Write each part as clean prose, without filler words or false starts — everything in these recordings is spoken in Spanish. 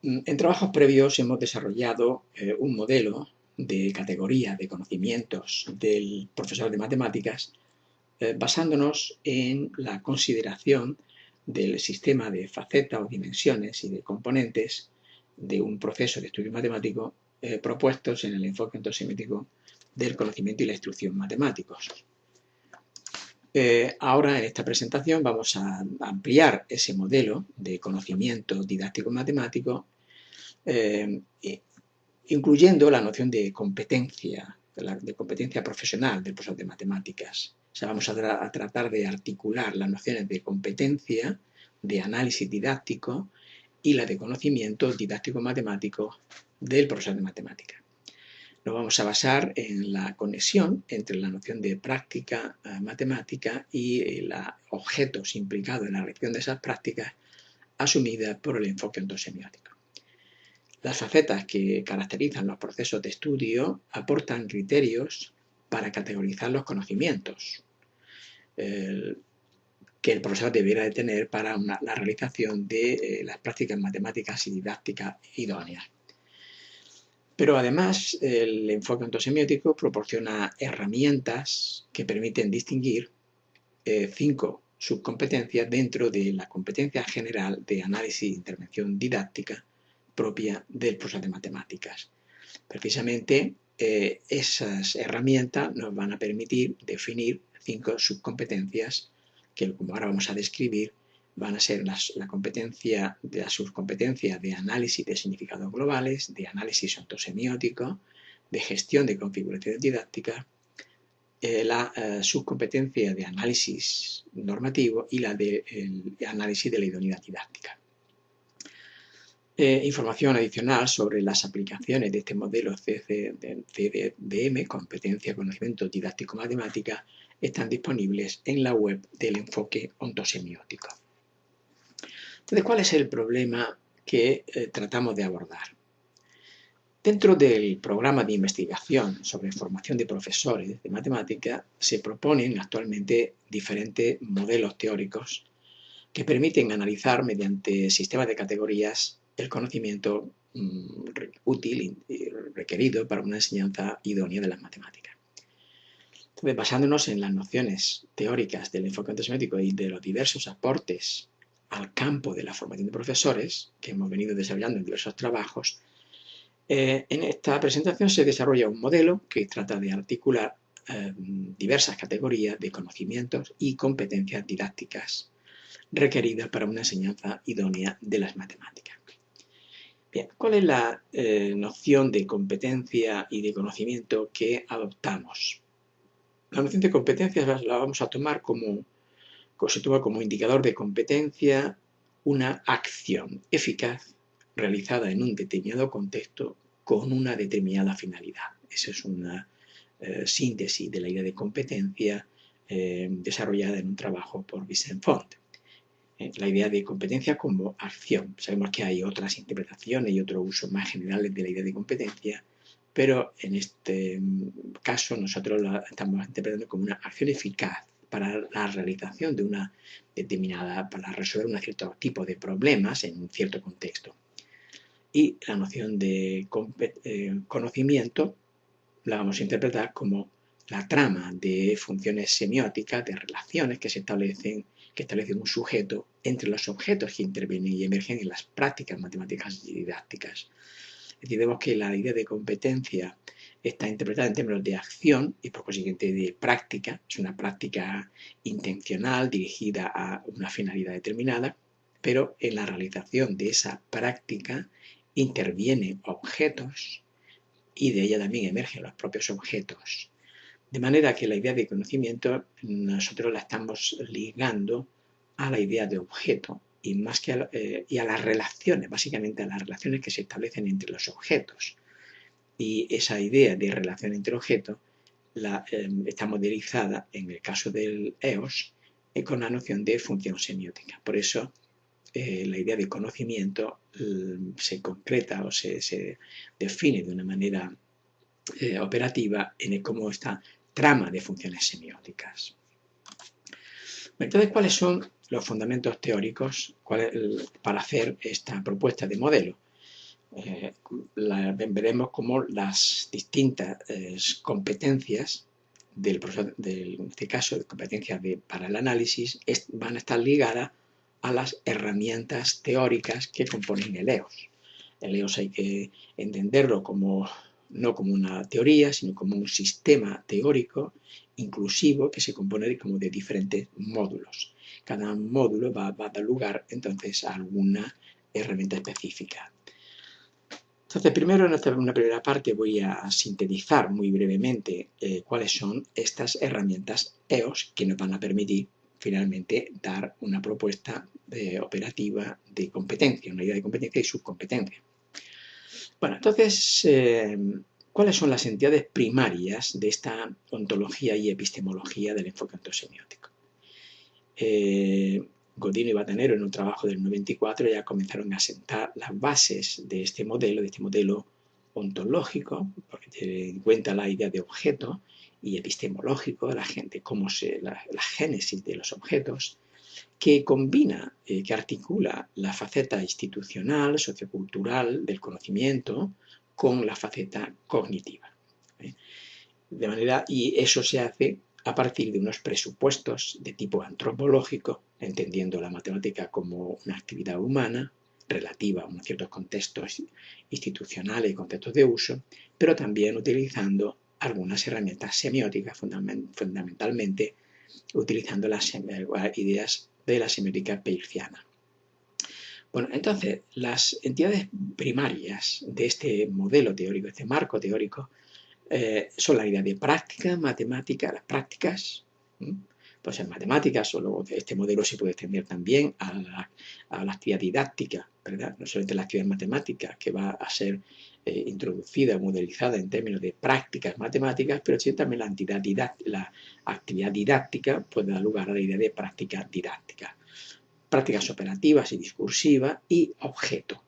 En trabajos previos hemos desarrollado un modelo de categoría de conocimientos del profesor de matemáticas basándonos en la consideración del sistema de facetas o dimensiones y de componentes de un proceso de estudio matemático propuestos en el enfoque ontosemiótico del conocimiento y la instrucción matemáticos. Ahora en esta presentación vamos a ampliar ese modelo de conocimiento didáctico matemático incluyendo la noción de competencia profesional del profesor de matemáticas. O sea, vamos a tratar de articular las nociones de competencia, de análisis didáctico y la de conocimiento didáctico matemático del profesor de matemáticas. Nos vamos a basar en la conexión entre la noción de práctica matemática y los objetos implicados en la realización de esas prácticas asumidas por el enfoque ontosemiótico. Las facetas que caracterizan los procesos de estudio aportan criterios para categorizar los conocimientos que el profesor debiera de tener para la realización de las prácticas matemáticas y didácticas idóneas. Pero además el enfoque ontosemiótico proporciona herramientas que permiten distinguir 5 subcompetencias dentro de la competencia general de análisis e intervención didáctica propia del profesor de matemáticas. Precisamente esas herramientas nos van a permitir definir 5 subcompetencias que, como ahora vamos a describir, van a ser las subcompetencias de análisis de significados globales, de análisis ontosemiótico, de gestión de configuraciones didácticas, la subcompetencia de análisis normativo y la de análisis de la idoneidad didáctica. Información adicional sobre las aplicaciones de este modelo CDM, Competencia, Conocimiento Didáctico Matemática, están disponibles en la web del enfoque ontosemiótico. Entonces, ¿cuál es el problema que tratamos de abordar? Dentro del programa de investigación sobre formación de profesores de matemática se proponen actualmente diferentes modelos teóricos que permiten analizar mediante sistemas de categorías el conocimiento útil y requerido para una enseñanza idónea de las matemáticas. Entonces, basándonos en las nociones teóricas del enfoque ontosemiótico y de los diversos aportes al campo de la formación de profesores que hemos venido desarrollando en diversos trabajos, en esta presentación se desarrolla un modelo que trata de articular diversas categorías de conocimientos y competencias didácticas requeridas para una enseñanza idónea de las matemáticas. Bien, ¿cuál es la noción de competencia y de conocimiento que adoptamos? La noción de competencia la vamos a tomar se toma como indicador de competencia una acción eficaz realizada en un determinado contexto con una determinada finalidad. Esa es una síntesis de la idea de competencia desarrollada en un trabajo por Vincent Font. La idea de competencia como acción. Sabemos que hay otras interpretaciones y otros usos más generales de la idea de competencia, pero en este caso nosotros la estamos interpretando como una acción eficaz para la realización de una determinada, para resolver un cierto tipo de problemas en un cierto contexto. Y la noción de conocimiento la vamos a interpretar como la trama de funciones semióticas, de relaciones que establecen un sujeto entre los objetos que intervienen y emergen en las prácticas matemáticas y didácticas. Es decir, vemos que la idea de competencia está interpretada en términos de acción y por consiguiente de práctica. Es una práctica intencional dirigida a una finalidad determinada, pero en la realización de esa práctica intervienen objetos y de ella también emergen los propios objetos. De manera que la idea de conocimiento nosotros la estamos ligando a la idea de objeto y a las relaciones, básicamente a las relaciones que se establecen entre los objetos. Y esa idea de relación entre objetos está modelizada en el caso del EOS con la noción de función semiótica. Por eso la idea de conocimiento se concreta o se define de una manera operativa en cómo esta trama de funciones semióticas. Entonces, ¿cuáles son los fundamentos teóricos para hacer esta propuesta de modelo? Veremos cómo las distintas competencias en este caso, competencias para el análisis, van a estar ligadas a las herramientas teóricas que componen el EOS. El EOS hay que entenderlo no como una teoría, sino como un sistema teórico inclusivo que se compone como de diferentes módulos. Cada módulo va a dar lugar entonces a alguna herramienta específica. Entonces, primero en una primera parte voy a sintetizar muy brevemente cuáles son estas herramientas EOS que nos van a permitir finalmente dar una propuesta operativa de competencia, una idea de competencia y subcompetencia. Bueno, entonces, ¿cuáles son las entidades primarias de esta ontología y epistemología del enfoque ontosemiótico? Godino y Batanero, en un trabajo del 94, ya comenzaron a sentar las bases de este modelo ontológico, porque tiene en cuenta la idea de objeto, y epistemológico de la gente, la génesis de los objetos, que combina, que articula la faceta institucional, sociocultural del conocimiento con la faceta cognitiva. De manera, y eso se hace a partir de unos presupuestos de tipo antropológico, entendiendo la matemática como una actividad humana relativa a unos ciertos contextos institucionales y contextos de uso, pero también utilizando algunas herramientas semióticas, fundamentalmente utilizando las ideas de la semiótica peirciana. Bueno, entonces, las entidades primarias de este modelo teórico, este marco teórico, son la idea de práctica, matemática, las prácticas, pues en matemáticas, este modelo se puede extender también a la actividad didáctica, ¿verdad? No solamente la actividad matemática, que va a ser introducida, modelizada en términos de prácticas matemáticas, pero sí también la actividad didáctica puede dar lugar a la idea de práctica didáctica. Prácticas operativas y discursivas y objeto.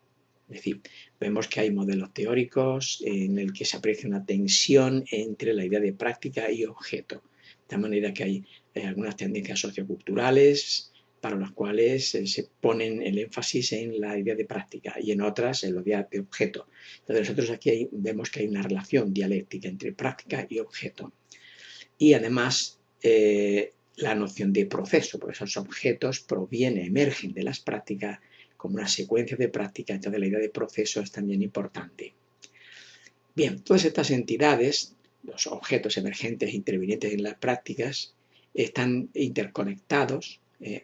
Es decir, vemos que hay modelos teóricos en el que se aprecia una tensión entre la idea de práctica y objeto. De tal manera que hay algunas tendencias socioculturales para las cuales se ponen el énfasis en la idea de práctica y en otras en la idea de objeto. Entonces nosotros aquí vemos que hay una relación dialéctica entre práctica y objeto. Y además la noción de proceso, porque esos objetos emergen de las prácticas como una secuencia de prácticas, entonces la idea de proceso es también importante. Bien, todas estas entidades, los objetos emergentes e intervinientes en las prácticas, están interconectados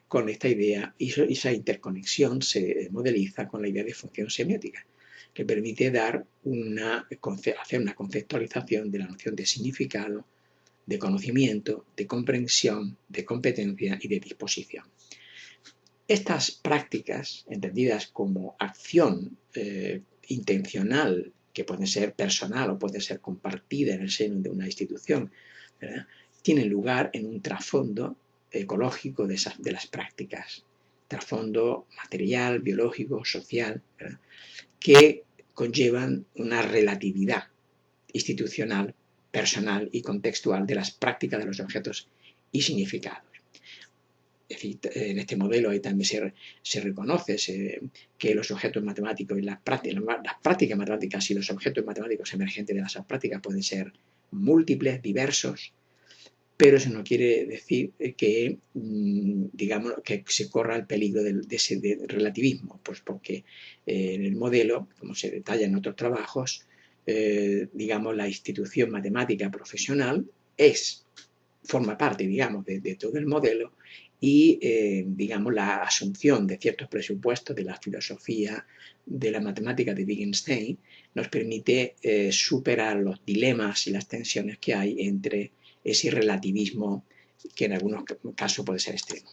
con esta idea y esa interconexión se modeliza con la idea de función semiótica, que permite hacer una conceptualización de la noción de significado, de conocimiento, de comprensión, de competencia y de disposición. Estas prácticas, entendidas como acción intencional, que puede ser personal o puede ser compartida en el seno de una institución, ¿verdad?, tienen lugar en un trasfondo ecológico de las prácticas, trasfondo material, biológico, social, ¿verdad?, que conllevan una relatividad institucional, personal y contextual de las prácticas de los objetos y significados. Es decir, en este modelo ahí también se reconoce que los objetos matemáticos y las prácticas matemáticas y los objetos matemáticos emergentes de las prácticas pueden ser múltiples, diversos, pero eso no quiere decir que, digamos, que se corra el peligro de ese relativismo, pues porque en el modelo, como se detalla en otros trabajos, digamos, la institución matemática profesional forma parte, digamos, de todo el modelo y, digamos, la asunción de ciertos presupuestos de la filosofía de la matemática de Wittgenstein nos permite superar los dilemas y las tensiones que hay entre ese relativismo que en algunos casos puede ser extremo.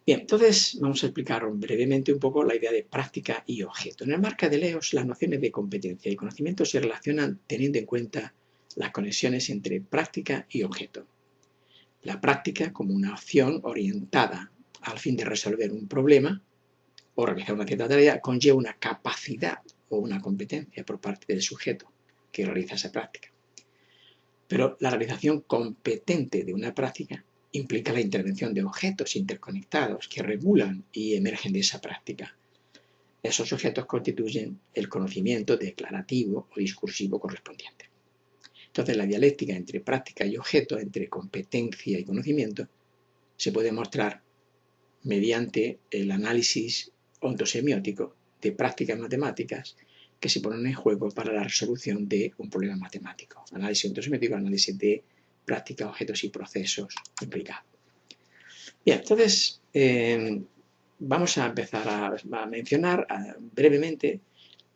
Bien, entonces vamos a explicar brevemente un poco la idea de práctica y objeto. En el marco de EOS, las nociones de competencia y conocimiento se relacionan teniendo en cuenta las conexiones entre práctica y objeto. La práctica como una acción orientada al fin de resolver un problema o realizar una cierta tarea conlleva una capacidad o una competencia por parte del sujeto que realiza esa práctica. Pero la realización competente de una práctica implica la intervención de objetos interconectados que regulan y emergen de esa práctica. Esos sujetos constituyen el conocimiento declarativo o discursivo correspondiente. Entonces, la dialéctica entre práctica y objeto, entre competencia y conocimiento, se puede mostrar mediante el análisis ontosemiótico de prácticas matemáticas que se ponen en juego para la resolución de un problema matemático. Análisis ontosemiótico, análisis de prácticas, objetos y procesos implicados. Bien, entonces vamos a empezar a mencionar brevemente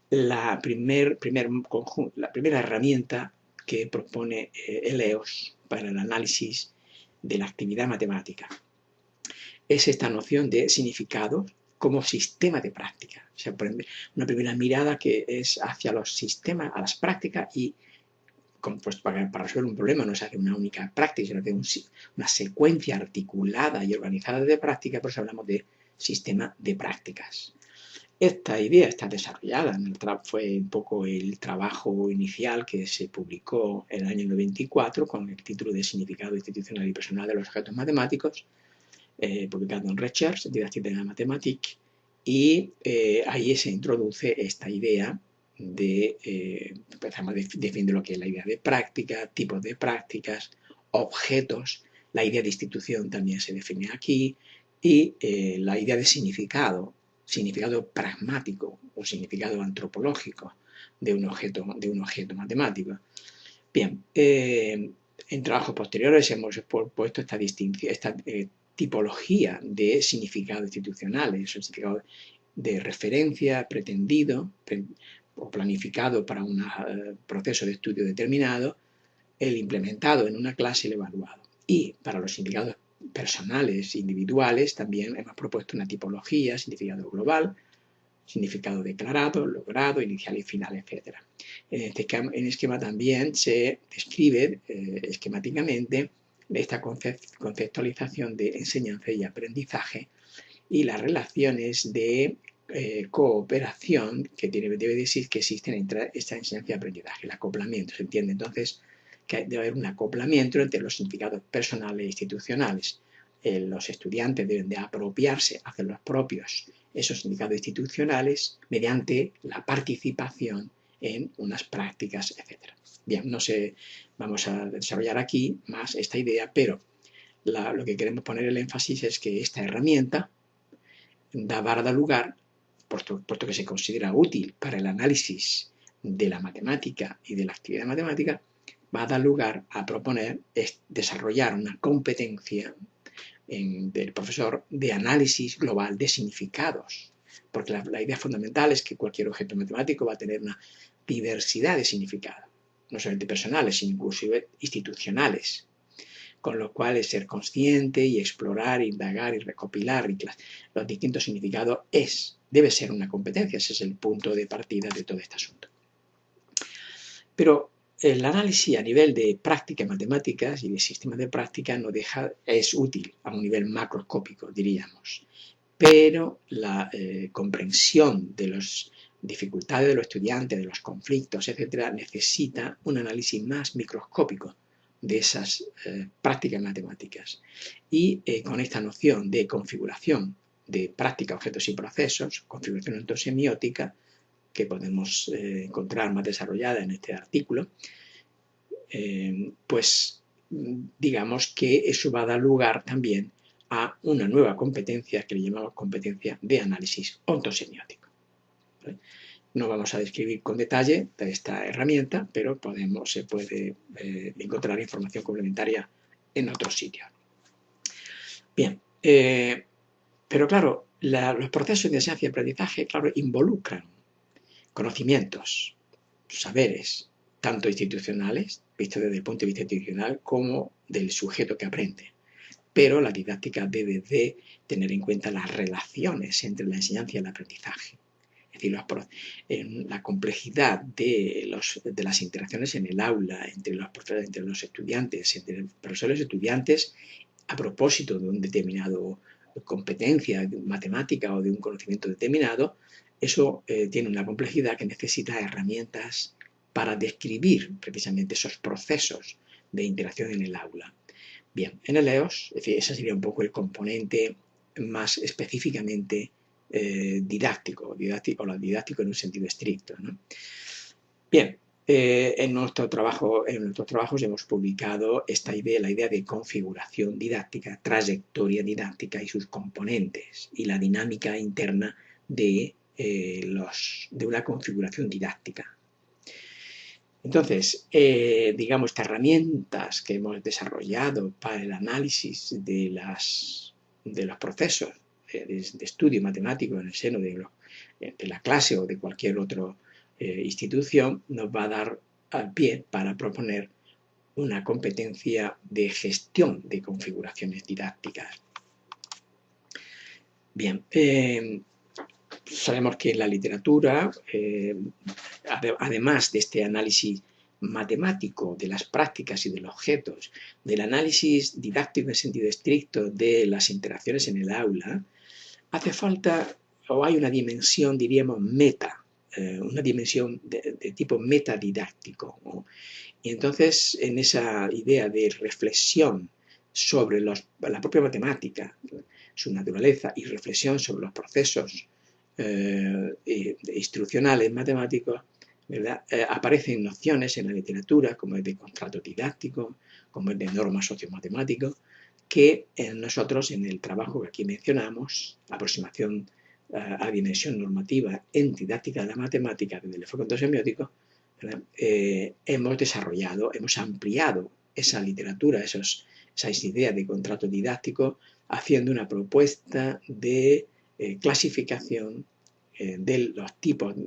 la primera herramienta que propone Eleos para el análisis de la actividad matemática. Es esta noción de significado como sistema de práctica. O sea, una primera mirada que es hacia los sistemas, a las prácticas y pues para resolver un problema no se hace una única práctica, sino que una secuencia articulada y organizada de prácticas, por eso hablamos de sistema de prácticas. Esta idea está desarrollada, fue un poco el trabajo inicial que se publicó en el año 94 con el título de Significado institucional y personal de los objetos matemáticos, publicado en Recherche, Didactique de la Mathématique, y ahí se introduce esta idea empezamos a definir lo que es la idea de práctica, tipos de prácticas, objetos, la idea de institución también se define aquí, y la idea de significado pragmático o significado antropológico de un objeto matemático. Bien, en trabajos posteriores hemos puesto esta distinción, esta tipología de significado institucionales, un significado de referencia pretendido o planificado para un proceso de estudio determinado, el implementado en una clase y el evaluado. Y para los significados personales, individuales, también hemos propuesto una tipología, significado global, significado declarado, logrado, inicial y final, etc. En este esquema también se describe esquemáticamente esta conceptualización de enseñanza y aprendizaje y las relaciones de cooperación que debe decir que existen entre esta enseñanza y aprendizaje, el acoplamiento. Se entiende entonces que debe haber un acoplamiento entre los significados personales e institucionales. Los estudiantes deben de apropiarse, hacer los propios esos significados institucionales mediante la participación en unas prácticas, etc. Bien, no sé, vamos a desarrollar aquí más esta idea, pero lo que queremos poner el énfasis es que esta herramienta va a dar lugar, puesto que se considera útil para el análisis de la matemática y de la actividad matemática, va a dar lugar a proponer desarrollar una competencia del profesor de análisis global de significados, porque la idea fundamental es que cualquier objeto matemático va a tener una diversidad de significados, no solamente personales, sino inclusive institucionales, con lo cual es ser consciente y explorar, indagar y recopilar los distintos significados debe ser una competencia, ese es el punto de partida de todo este asunto. Pero el análisis a nivel de prácticas matemáticas y de sistemas de práctica es útil a un nivel macroscópico, diríamos, pero la comprensión de las dificultades de los estudiantes, de los conflictos, etc., necesita un análisis más microscópico de esas prácticas matemáticas. Y con esta noción de configuración de práctica, objetos y procesos, configuración ontosemiótica, que podemos encontrar más desarrollada en este artículo, pues digamos que eso va a dar lugar también a una nueva competencia que le llamamos competencia de análisis ontosemiótico. ¿Vale? No vamos a describir con detalle esta herramienta, pero se puede encontrar información complementaria en otros sitios. Bien, pero claro, los procesos de enseñanza y aprendizaje, claro, involucran conocimientos, saberes, tanto institucionales, visto desde el punto de vista institucional, como del sujeto que aprende. Pero la didáctica debe de tener en cuenta las relaciones entre la enseñanza y el aprendizaje. Es decir, la complejidad de las interacciones en el aula, entre los profesores, entre los estudiantes, entre profesores y estudiantes, a propósito de una determinada competencia matemática o de un conocimiento determinado, eso tiene una complejidad que necesita herramientas para describir precisamente esos procesos de interacción en el aula. Bien, en Eleos, es decir, ese sería un poco el componente más específicamente didáctico en un sentido estricto, ¿no? Bien, en nuestros trabajos hemos publicado la idea de configuración didáctica, trayectoria didáctica y sus componentes, y la dinámica interna de una configuración didáctica. Entonces, digamos, estas herramientas que hemos desarrollado para el análisis de los procesos de estudio matemático en el seno de la clase o de cualquier otra institución, nos va a dar al pie para proponer una competencia de gestión de configuraciones didácticas. Bien, sabemos que en la literatura, además de este análisis matemático de las prácticas y de los objetos, del análisis didáctico en sentido estricto de las interacciones en el aula, hace falta, o hay una dimensión, diríamos, una dimensión de tipo metadidáctico, ¿no? Y entonces, en esa idea de reflexión sobre la propia matemática, su naturaleza, y reflexión sobre los procesos instruccionales matemáticos, ¿verdad? Aparecen nociones en la literatura como el de contrato didáctico, como el de norma sociomatemático, que nosotros en el trabajo que aquí mencionamos, aproximación a la dimensión normativa en didáctica de la matemática desde el enfoque ontosemiótico, hemos desarrollado, hemos ampliado esa literatura, esas ideas de contrato didáctico, haciendo una propuesta de clasificación de los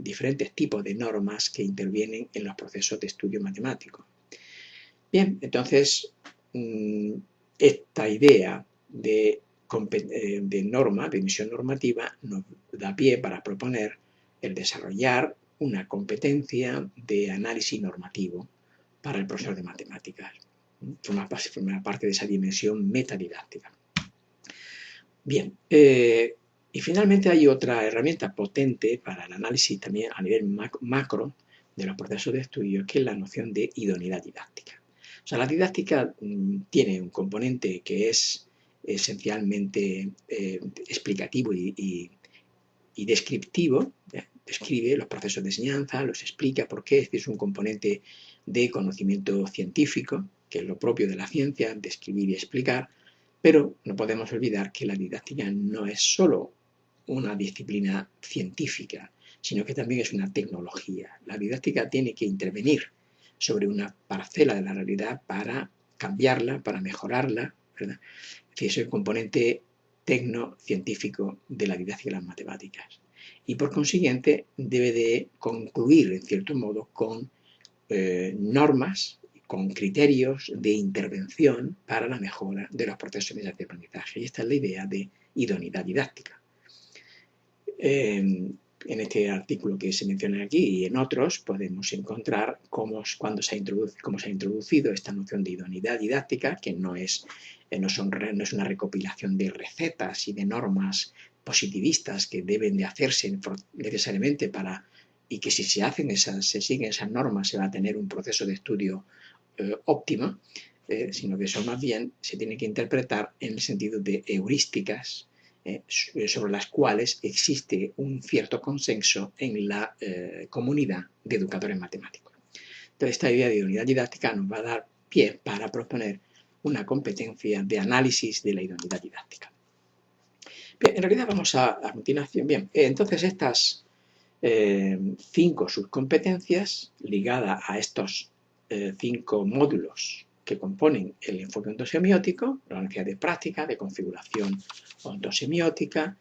diferentes tipos de normas que intervienen en los procesos de estudio matemático. Bien, entonces, esta idea de norma, de emisión normativa, nos da pie para proponer el desarrollar una competencia de análisis normativo para el profesor de matemáticas. Forma parte de esa dimensión metadidáctica. Bien, y finalmente hay otra herramienta potente para el análisis también a nivel macro de los procesos de estudio, que es la noción de idoneidad didáctica. O sea, la didáctica tiene un componente que es esencialmente explicativo y descriptivo, describe los procesos de enseñanza, los explica por qué, es un componente de conocimiento científico, que es lo propio de la ciencia, describir y explicar, pero no podemos olvidar que la didáctica no es solo una disciplina científica, sino que también es una tecnología. La didáctica tiene que intervenir sobre una parcela de la realidad para cambiarla, para mejorarla, ¿verdad? Es decir, es el componente tecno-científico de la didáctica de las matemáticas. Y por consiguiente debe de concluir, en cierto modo, con normas, con criterios de intervención para la mejora de los procesos de aprendizaje. Y esta es la idea de idoneidad didáctica. En este artículo que se menciona aquí y en otros podemos encontrar cómo se ha introducido esta noción de idoneidad didáctica, que no es una recopilación de recetas y de normas positivistas que deben de hacerse necesariamente y que si se siguen esas normas se va a tener un proceso de estudio óptimo, sino que eso más bien se tiene que interpretar en el sentido de heurísticas sobre las cuales existe un cierto consenso en la comunidad de educadores matemáticos. Entonces, esta idea de idoneidad didáctica nos va a dar pie para proponer una competencia de análisis de la idoneidad didáctica. Bien, en realidad vamos a continuación. Bien, entonces estas 5 subcompetencias ligadas a estos 5 módulos que componen el enfoque ontosemiótico, la necesidad de práctica, de configuración ontosemiótica,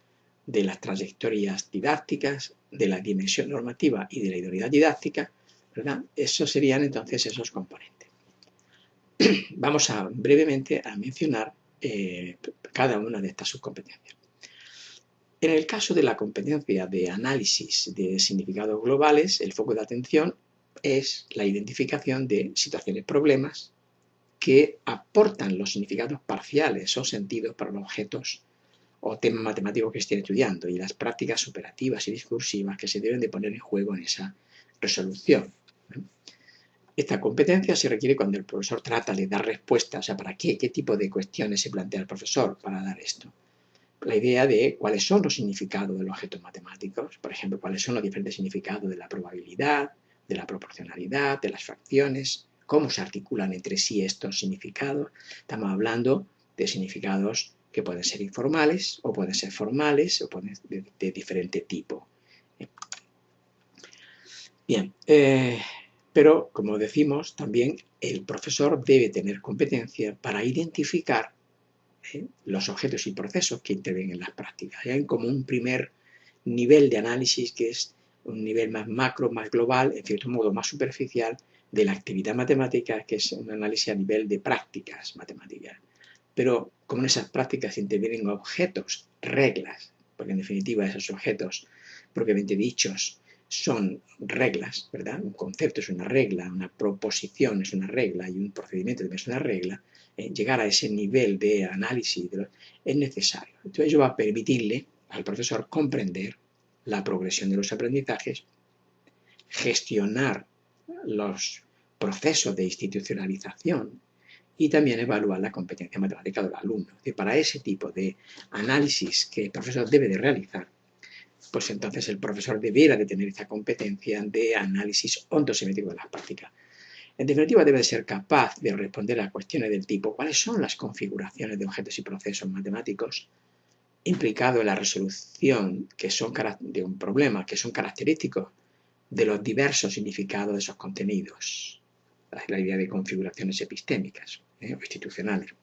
de las trayectorias didácticas, de la dimensión normativa y de la idoneidad didáctica, ¿verdad? Esos serían entonces esos componentes. Vamos brevemente a mencionar cada una de estas subcompetencias. En el caso de la competencia de análisis de significados globales, el foco de atención es la identificación de situaciones, problemas que aportan los significados parciales o sentidos para los objetos o temas matemáticos que estén estudiando y las prácticas operativas y discursivas que se deben de poner en juego en esa resolución. Esta competencia se requiere cuando el profesor trata de dar respuestas, o sea, ¿para qué? ¿Qué tipo de cuestiones se plantea el profesor para dar esto? la idea de cuáles son los significados de los objetos matemáticos, por ejemplo, cuáles son los diferentes significados de la probabilidad, de la proporcionalidad, de las fracciones, cómo se articulan entre sí estos significados. Estamos hablando de significados que pueden ser informales o pueden ser formales o pueden ser de diferente tipo. Bien, pero como decimos, también el profesor debe tener competencia para identificar los objetos y procesos que intervienen en las prácticas. Hay como un primer nivel de análisis que es un nivel más macro, más global, en cierto modo más superficial, de la actividad matemática, que es un análisis a nivel de prácticas matemáticas. Pero como en esas prácticas intervienen objetos, reglas, porque en definitiva esos objetos propiamente dichos son reglas, ¿verdad? Un concepto es una regla, una proposición es una regla y un procedimiento también es una regla. Llegar a ese nivel de análisis es necesario. Entonces, ello va a permitirle al profesor comprender la progresión de los aprendizajes, gestionar los procesos de institucionalización y también evaluar la competencia matemática del alumno. Es decir, para ese tipo de análisis que el profesor debe de realizar, pues entonces el profesor debiera de tener esa competencia de análisis ontosemiótico de las prácticas. En definitiva, debe ser capaz de responder a cuestiones del tipo ¿cuáles son las configuraciones de objetos y procesos matemáticos implicados en la resolución de un problema que son característicos de los diversos significados de esos contenidos? La idea de configuraciones epistémicas o institucionales.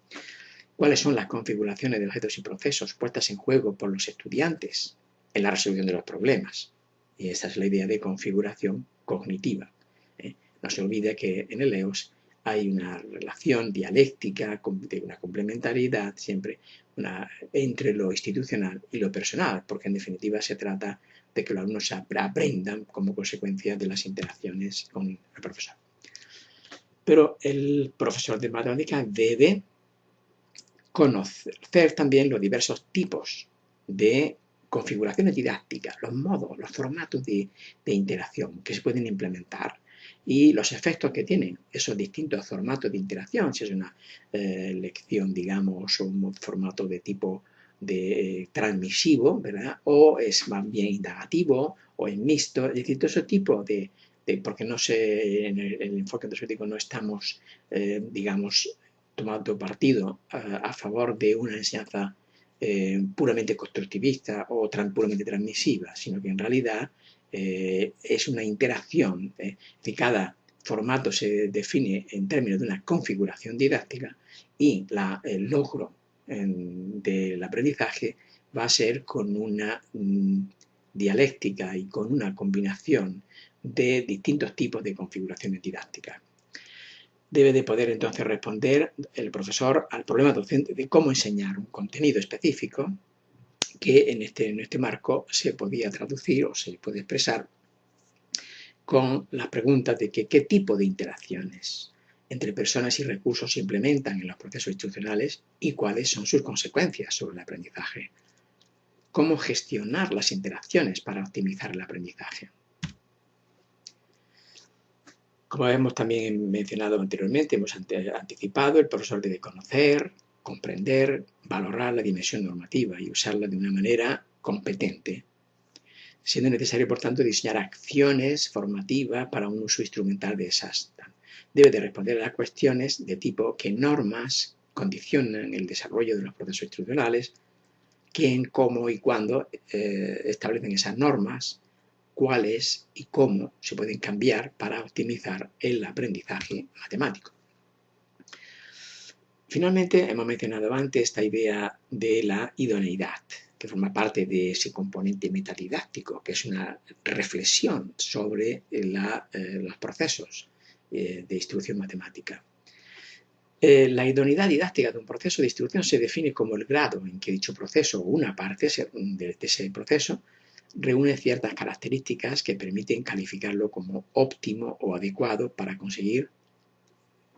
¿Cuáles son las configuraciones de objetos y procesos puestas en juego por los estudiantes en la resolución de los problemas? Y esa es la idea de configuración cognitiva. No se olvide que en el EOS hay una relación dialéctica, de una complementariedad siempre entre lo institucional y lo personal, porque en definitiva se trata de que los alumnos aprendan como consecuencia de las interacciones con el profesor. Pero el profesor de matemáticas debe conocer también los diversos tipos de configuraciones didácticas, los modos, los formatos de interacción que se pueden implementar y los efectos que tienen esos distintos formatos de interacción, si es una lección, digamos, o un formato de tipo transmisivo, ¿verdad? O es más bien indagativo, o es mixto, es decir, todo ese tipo porque no sé, en el enfoque ontosemiótico no estamos, digamos, tomando partido a favor de una enseñanza puramente constructivista o puramente transmisiva, sino que en realidad es una interacción. Que cada formato se define en términos de una configuración didáctica y el logro del aprendizaje va a ser con una dialéctica y con una combinación de distintos tipos de configuraciones didácticas. Debe de poder entonces responder el profesor al problema docente de cómo enseñar un contenido específico que en este marco se podía traducir o se puede expresar con las preguntas de qué tipo de interacciones entre personas y recursos se implementan en los procesos institucionales y cuáles son sus consecuencias sobre el aprendizaje. Cómo gestionar las interacciones para optimizar el aprendizaje. Como hemos también mencionado anteriormente, hemos anticipado, el profesor debe conocer, comprender, valorar la dimensión normativa y usarla de una manera competente, siendo necesario, por tanto, diseñar acciones formativas para un uso instrumental de esas. Debe de responder a las cuestiones de tipo qué normas condicionan el desarrollo de los procesos institucionales, quién, cómo y cuándo establecen esas normas, cuáles y cómo se pueden cambiar para optimizar el aprendizaje matemático. Finalmente, hemos mencionado antes esta idea de la idoneidad, que forma parte de ese componente metadidáctico, que es una reflexión sobre los procesos de instrucción matemática. La idoneidad didáctica de un proceso de instrucción se define como el grado en que dicho proceso o una parte de ese proceso reúne ciertas características que permiten calificarlo como óptimo o adecuado para conseguir,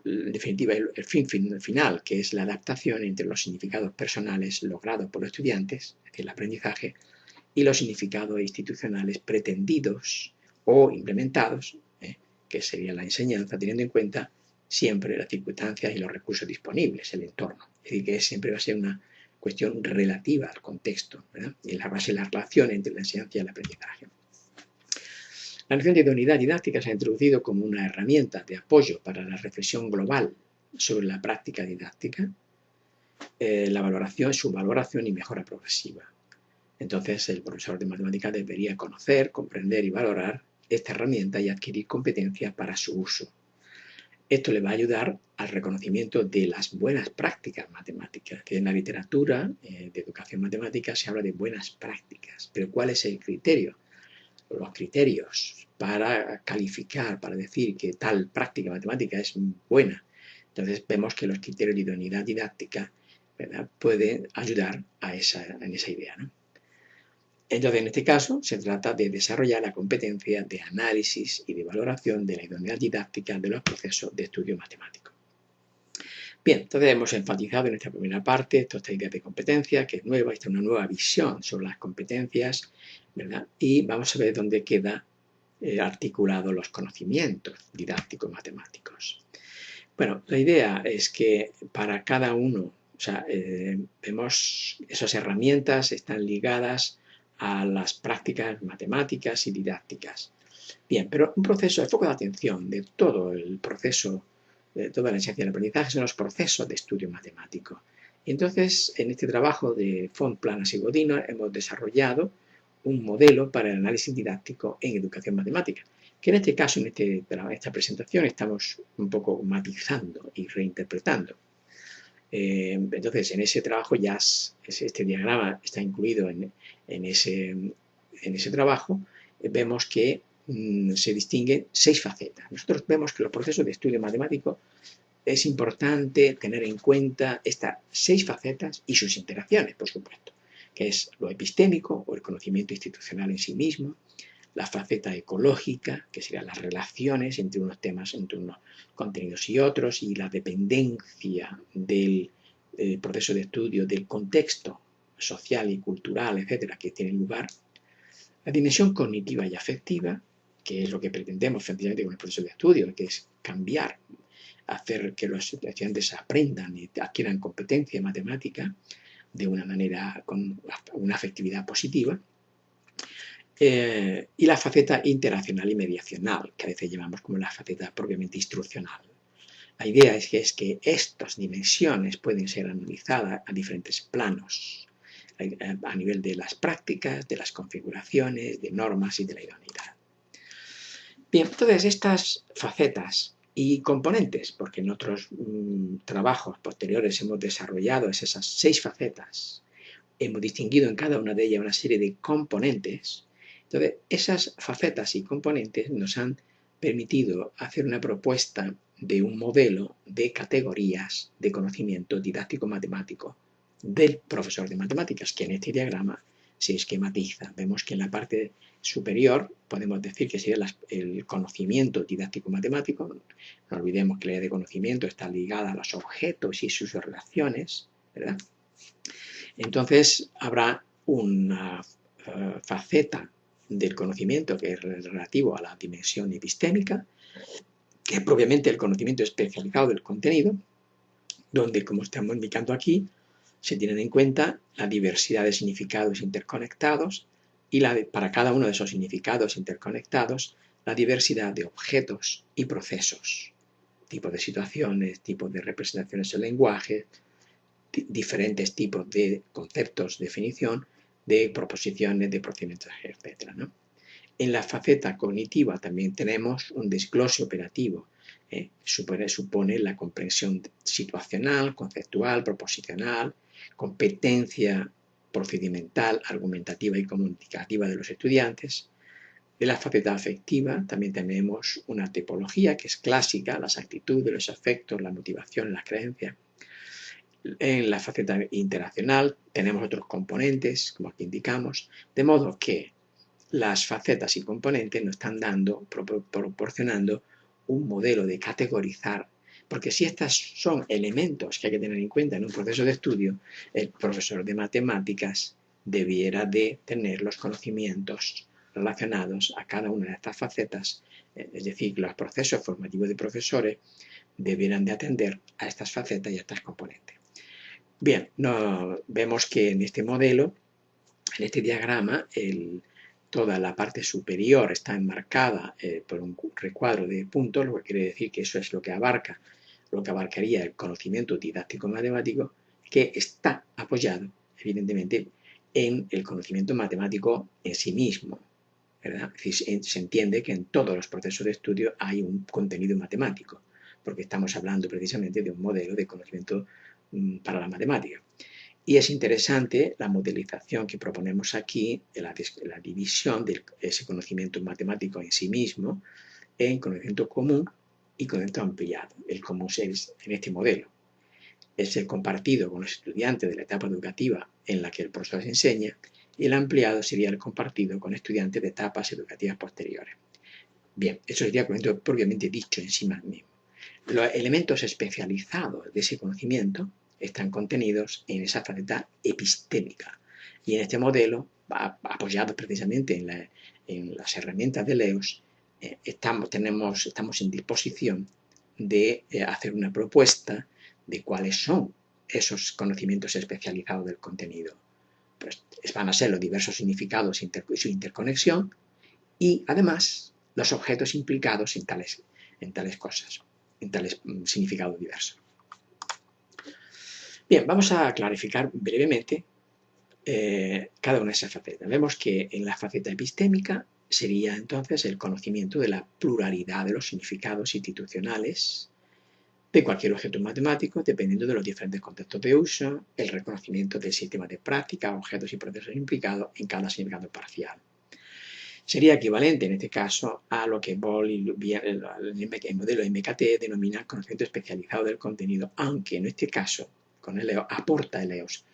en definitiva, el fin final, que es la adaptación entre los significados personales logrados por los estudiantes, es decir, el aprendizaje, y los significados institucionales pretendidos o implementados, que sería la enseñanza, teniendo en cuenta siempre las circunstancias y los recursos disponibles, el entorno. Es decir, que siempre va a ser cuestión relativa al contexto, ¿verdad? Y la base de la relación entre la enseñanza y el aprendizaje. La noción de idoneidad didáctica se ha introducido como una herramienta de apoyo para la reflexión global sobre la práctica didáctica, su valoración y mejora progresiva. Entonces, el profesor de matemáticas debería conocer, comprender y valorar esta herramienta y adquirir competencia para su uso. Esto le va a ayudar al reconocimiento de las buenas prácticas matemáticas, que en la literatura de educación matemática se habla de buenas prácticas. Pero ¿cuál es el criterio? Los criterios para calificar, para decir que tal práctica matemática es buena. Entonces vemos que los criterios de idoneidad didáctica, ¿verdad?, pueden ayudar en esa idea, ¿no? Entonces, en este caso, se trata de desarrollar la competencia de análisis y de valoración de la idoneidad didáctica de los procesos de estudio matemático. Bien, entonces hemos enfatizado en esta primera parte esta idea de competencia, que es nueva, esta es una nueva visión sobre las competencias, ¿verdad? Y vamos a ver dónde queda articulados los conocimientos didácticos matemáticos. Bueno, la idea es que para cada uno, vemos esas herramientas están ligadas a las prácticas matemáticas y didácticas. Bien, pero un proceso, el foco de atención de todo el proceso, de toda la enseñanza y el aprendizaje son los procesos de estudio matemático. Y entonces, en este trabajo de Font, Planas y Godino hemos desarrollado un modelo para el análisis didáctico en educación matemática, que en este caso, en esta presentación, estamos un poco matizando y reinterpretando. Entonces, en ese trabajo ya este diagrama está incluido en ese trabajo. Vemos que se distinguen 6 facetas. Nosotros vemos que los procesos de estudio matemático es importante tener en cuenta estas 6 facetas y sus interacciones, por supuesto, que es lo epistémico o el conocimiento institucional en sí mismo, la faceta ecológica, que serían las relaciones entre unos temas, entre unos contenidos y otros, y la dependencia del proceso de estudio del contexto social y cultural, etcétera, que tiene lugar. La dimensión cognitiva y afectiva, que es lo que pretendemos efectivamente con el proceso de estudio, que es cambiar, hacer que los estudiantes aprendan y adquieran competencia matemática de una manera con una afectividad positiva. Y la faceta interaccional y mediacional, que a veces llamamos como la faceta propiamente instruccional. La idea es que estas dimensiones pueden ser analizadas a diferentes planos, a nivel de las prácticas, de las configuraciones, de normas y de la idoneidad. Bien, entonces estas facetas y componentes, porque en otros trabajos posteriores hemos desarrollado esas 6 facetas, hemos distinguido en cada una de ellas una serie de componentes. Entonces, esas facetas y componentes nos han permitido hacer una propuesta de un modelo de categorías de conocimiento didáctico-matemático del profesor de matemáticas, que en este diagrama se esquematiza. Vemos que en la parte superior podemos decir que sería el conocimiento didáctico-matemático. No olvidemos que la idea de conocimiento está ligada a los objetos y sus relaciones, ¿verdad? Entonces habrá una faceta del conocimiento que es relativo a la dimensión epistémica, que es propiamente el conocimiento especializado del contenido, donde, como estamos indicando aquí, se tienen en cuenta la diversidad de significados interconectados y para cada uno de esos significados interconectados, la diversidad de objetos y procesos, tipos de situaciones, tipos de representaciones en lenguaje, diferentes tipos de conceptos, definición, de proposiciones, de procedimientos, etc., ¿no? En la faceta cognitiva también tenemos un desglose operativo. Supone la comprensión situacional, conceptual, proposicional, competencia procedimental, argumentativa y comunicativa de los estudiantes. En la faceta afectiva también tenemos una tipología que es clásica, las actitudes, los afectos, la motivación, las creencias. En la faceta interaccional tenemos otros componentes, como aquí indicamos, de modo que las facetas y componentes nos están proporcionando un modelo de categorizar, porque si estos son elementos que hay que tener en cuenta en un proceso de estudio, el profesor de matemáticas debiera de tener los conocimientos relacionados a cada una de estas facetas, es decir, los procesos formativos de profesores debieran de atender a estas facetas y a estas componentes. Bien, vemos que en este modelo, en este diagrama, toda la parte superior está enmarcada por un recuadro de puntos, lo que quiere decir que eso es lo que abarcaría el conocimiento didáctico-matemático, que está apoyado, evidentemente, en el conocimiento matemático en sí mismo, ¿verdad? Es decir, se entiende que en todos los procesos de estudio hay un contenido matemático, porque estamos hablando precisamente de un modelo de conocimiento para la matemática. Y es interesante la modelización que proponemos aquí, de la división de ese conocimiento matemático en sí mismo en conocimiento común y conocimiento ampliado. El común es, en este modelo, es el compartido con los estudiantes de la etapa educativa en la que el profesor enseña, y el ampliado sería el compartido con estudiantes de etapas educativas posteriores. Bien, eso sería conocimiento propiamente dicho en sí mismo. Los elementos especializados de ese conocimiento están contenidos en esa faceta epistémica. Y en este modelo, apoyado precisamente en las herramientas de LEOS, estamos en disposición de hacer una propuesta de cuáles son esos conocimientos especializados del contenido. Pues van a ser los diversos significados y su interconexión, y además los objetos implicados en tales cosas, en tales significados diversos. Bien, vamos a clarificar brevemente cada una de esas facetas. Vemos que en la faceta epistémica sería entonces el conocimiento de la pluralidad de los significados institucionales de cualquier objeto matemático, dependiendo de los diferentes contextos de uso, el reconocimiento del sistema de práctica, objetos y procesos implicados en cada significado parcial. Sería equivalente en este caso a lo que Boll y el modelo MKT denomina conocimiento especializado del contenido, aunque en este caso, con el LEOS, aporta el LEOS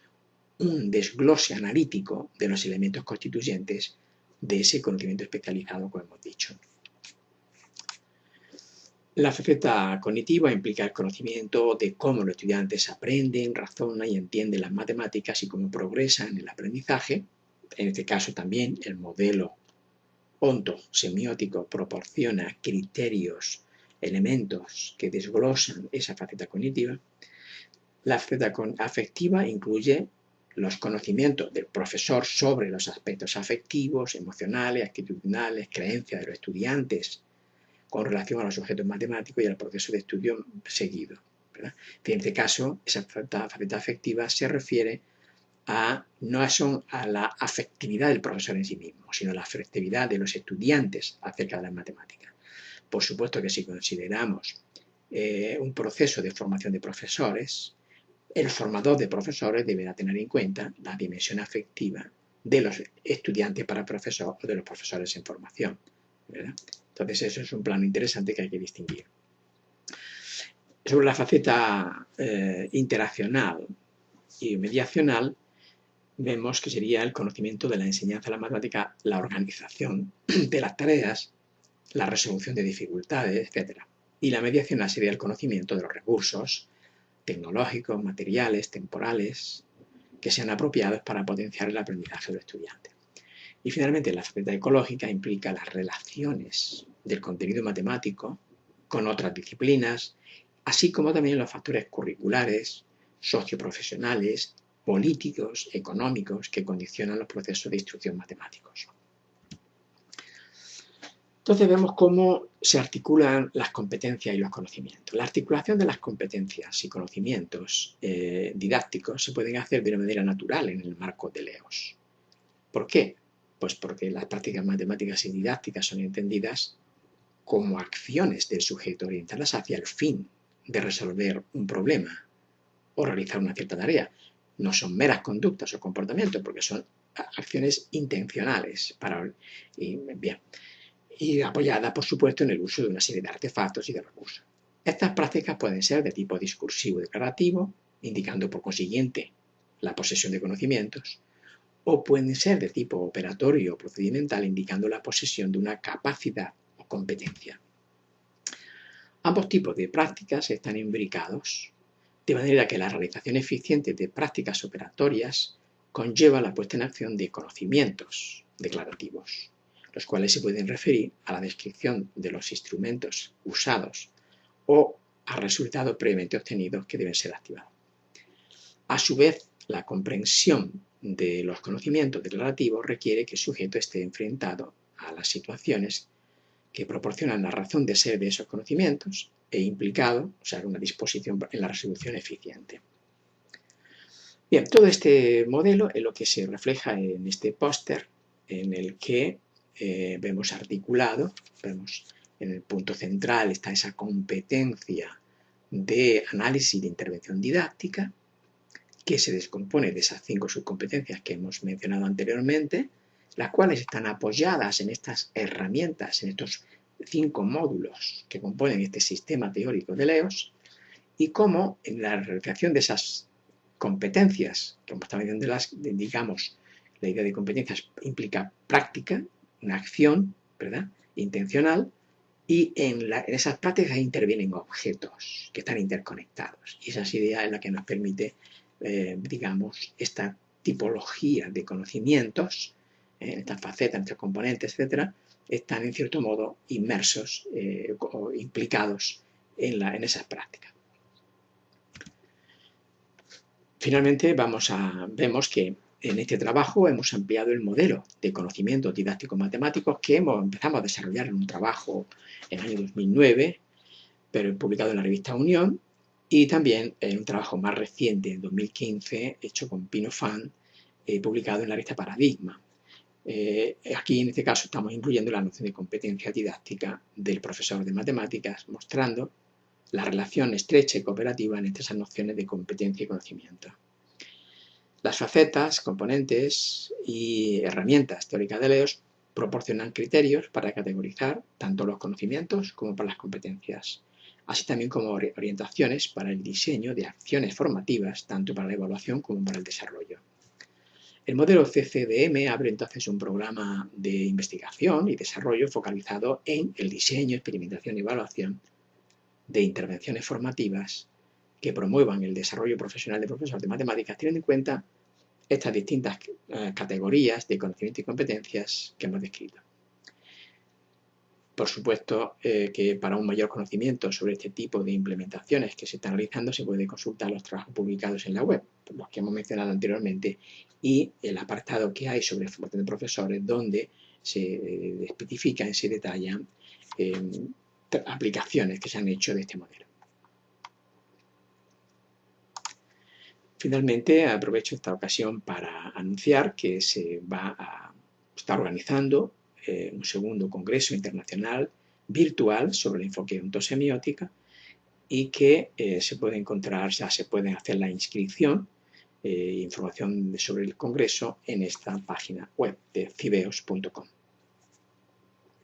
un desglose analítico de los elementos constituyentes de ese conocimiento especializado, como hemos dicho. La faceta cognitiva implica el conocimiento de cómo los estudiantes aprenden, razonan y entienden las matemáticas y progresan en el aprendizaje. En este caso también el modelo ontosemiótico proporciona criterios, elementos que desglosan esa faceta cognitiva. La faceta afectiva incluye los conocimientos del profesor sobre los aspectos afectivos, emocionales, actitudinales, creencias de los estudiantes con relación a los objetos matemáticos y al proceso de estudio seguido, ¿verdad? En este caso, esa faceta afectiva se refiere no a la afectividad del profesor en sí mismo, sino a la afectividad de los estudiantes acerca de las matemáticas. Por supuesto que si consideramos un proceso de formación de profesores, el formador de profesores deberá tener en cuenta la dimensión afectiva de los estudiantes para profesor o de los profesores en formación, ¿verdad? Entonces eso es un plano interesante que hay que distinguir. Sobre la faceta interaccional y mediacional, vemos que sería el conocimiento de la enseñanza de la matemática, la organización de las tareas, la resolución de dificultades, etc. Y la mediacional sería el conocimiento de los recursos tecnológicos, materiales, temporales, que sean apropiados para potenciar el aprendizaje del estudiante. Y finalmente, la faceta ecológica implica las relaciones del contenido matemático con otras disciplinas, así como también los factores curriculares, socioprofesionales, políticos, económicos, que condicionan los procesos de instrucción matemáticos. Entonces vemos cómo se articulan las competencias y los conocimientos. La articulación de las competencias y conocimientos didácticos se pueden hacer de una manera natural en el marco de LEOS. ¿Por qué? Pues porque las prácticas matemáticas y didácticas son entendidas como acciones del sujeto orientadas hacia el fin de resolver un problema o realizar una cierta tarea. No son meras conductas o comportamientos, porque son acciones intencionales y apoyadas, por supuesto, en el uso de una serie de artefactos y de recursos. Estas prácticas pueden ser de tipo discursivo declarativo, indicando por consiguiente la posesión de conocimientos, o pueden ser de tipo operatorio o procedimental, indicando la posesión de una capacidad o competencia. Ambos tipos de prácticas están imbricados, de manera que la realización eficiente de prácticas operatorias conlleva la puesta en acción de conocimientos declarativos, los cuales se pueden referir a la descripción de los instrumentos usados o a resultados previamente obtenidos que deben ser activados. A su vez, la comprensión de los conocimientos declarativos requiere que el sujeto esté enfrentado a las situaciones que proporcionan la razón de ser de esos conocimientos e implicado, o sea, una disposición en la resolución eficiente. Bien, todo este modelo es lo que se refleja en este póster, en el que vemos articulado, vemos en el punto central está esa competencia de análisis de intervención didáctica, que se descompone de esas 5 subcompetencias que hemos mencionado anteriormente, las cuales están apoyadas en estas herramientas, en estos 5 módulos que componen este sistema teórico de LEOS, y cómo en la realización de esas competencias, como estaba diciendo, digamos, la idea de competencias implica práctica, una acción, ¿verdad?, intencional, y en esas prácticas intervienen objetos que están interconectados. Y esa idea es la que nos permite, digamos, esta tipología de conocimientos, estas facetas, estos componentes, etcétera, están en cierto modo inmersos o implicados en esas prácticas. Finalmente, vemos que en este trabajo hemos ampliado el modelo de conocimientos didácticos matemáticos que empezamos a desarrollar en un trabajo en el año 2009, pero publicado en la revista Unión, y también en un trabajo más reciente, en 2015, hecho con Pino Fan, publicado en la revista Paradigma. Aquí, en este caso, estamos incluyendo la noción de competencia didáctica del profesor de matemáticas, mostrando la relación estrecha y cooperativa entre esas nociones de competencia y conocimiento. Las facetas, componentes y herramientas teóricas de LEOS proporcionan criterios para categorizar tanto los conocimientos como para las competencias, así también como orientaciones para el diseño de acciones formativas, tanto para la evaluación como para el desarrollo. El modelo CCDM abre entonces un programa de investigación y desarrollo focalizado en el diseño, experimentación y evaluación de intervenciones formativas que promuevan el desarrollo profesional de profesor de matemáticas, teniendo en cuenta estas distintas categorías de conocimiento y competencias que hemos descrito. Por supuesto que para un mayor conocimiento sobre este tipo de implementaciones que se están realizando se puede consultar los trabajos publicados en la web, los que hemos mencionado anteriormente, y el apartado que hay sobre formación de profesores, donde se especifican, se detallan aplicaciones que se han hecho de este modelo. Finalmente, aprovecho esta ocasión para anunciar que se va a estar organizando un segundo congreso internacional virtual sobre el enfoque de ontosemiótica y que se puede encontrar, ya se puede hacer la inscripción e información sobre el congreso en esta página web de cibeos.com.